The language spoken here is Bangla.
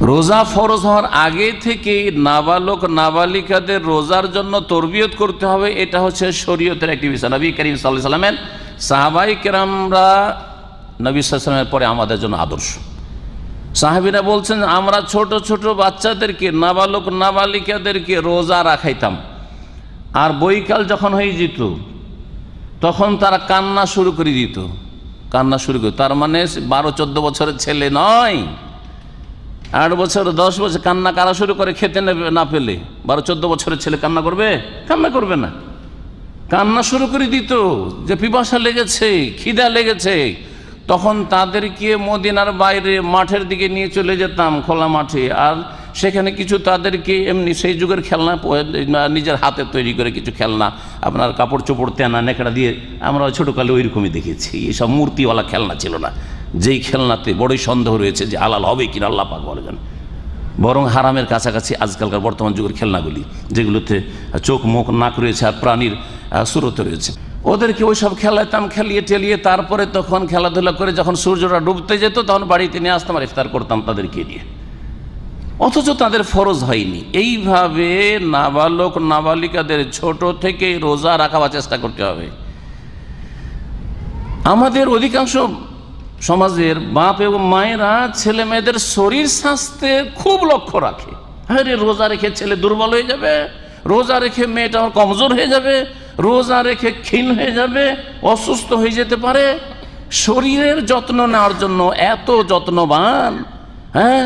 রোজা ফরজ হওয়ার আগে থেকে নাবালক নাবালিকাদের রোজার জন্য তরবিয়ত করতে হবে, এটা হচ্ছে শরীয়তের একটি বিষয়। নবী করিম সাল্লাল্লাহু আলাইহি ওয়াসাল্লামের সাহাবায়ে কেরামরা নবী সাল্লাল্লাহু আলাইহি ওয়াসাল্লামের পরে আমাদের জন্য আদর্শ। সাহাবীরা বলছেন, আমরা ছোট ছোট বাচ্চাদেরকে, নাবালক নাবালিকাদেরকে রোজা রাখাইতাম, আর বৈকাল যখন হয়ে যেত তখন তারা কান্না শুরু করে দিত। কান্না শুরু করে, তার মানে 12-14 বছরের ছেলে নয়, 8 বছর 10 বছর কান্না কারা শুরু করে খেতে না পেলে? 12-14 বছরের ছেলে কান্না করবে? কান্না করবে না, কান্না শুরু করে দিত যে পিপাসা লেগেছে, খিদা লেগেছে। তখন তাদেরকে মদিনার বাইরে মাঠের দিকে নিয়ে চলে যেতাম, খোলা মাঠে, আর সেখানে কিছু তাদেরকে এমনি সেই যুগের খেলনা, নিজের হাতে তৈরি করে কিছু খেলনা, আপনার কাপড় চোপড় তেনা নেকড়া দিয়ে, আমরা ছোটোকালে ওইরকমই দেখেছি। এইসব মূর্তিওয়ালা খেলনা ছিল না, যেই খেলনাতে বড়ই সন্দেহ রয়েছে যে হালাল হবে কিনা আল্লাহ পাক বলেন, বরং হারামের কাছাকাছি আজকালকার বর্তমান যুগের খেলনাগুলি, যেগুলোতে চোখ মুখ নাক রয়েছে আর প্রাণীর সুরত রয়েছে, ওদেরকে ওই সব খেলাতাম, খেলিয়ে টেলিয়ে তারপরে তখন খেলাধুলা করে যখন সূর্যটা ডুবতে যেত তখন বাড়িতে নিয়ে আসতাম আর ইফতার করতাম তাদেরকে দিয়ে, অথচ তাদের ফরজ হয়নি। এইভাবে নাবালক নাবালিকাদের ছোট থেকে রোজা রাখাবার চেষ্টা করতে হবে। আমাদের অধিকাংশ সমাজের বাপ এবং মায়েরা ছেলে মেয়েদের শরীর স্বাস্থ্যের খুব লক্ষ্য রাখে। আরে রোজা রেখে ছেলে দুর্বল হয়ে যাবে, রোজা রেখে মেয়েটা কমজোর হয়ে যাবে, রোজা রেখে ক্ষীণ হয়ে যাবে, অসুস্থ হয়ে যেতে পারে। শরীরের যত্ন নেওয়ার জন্য এত যত্নবান, হ্যাঁ,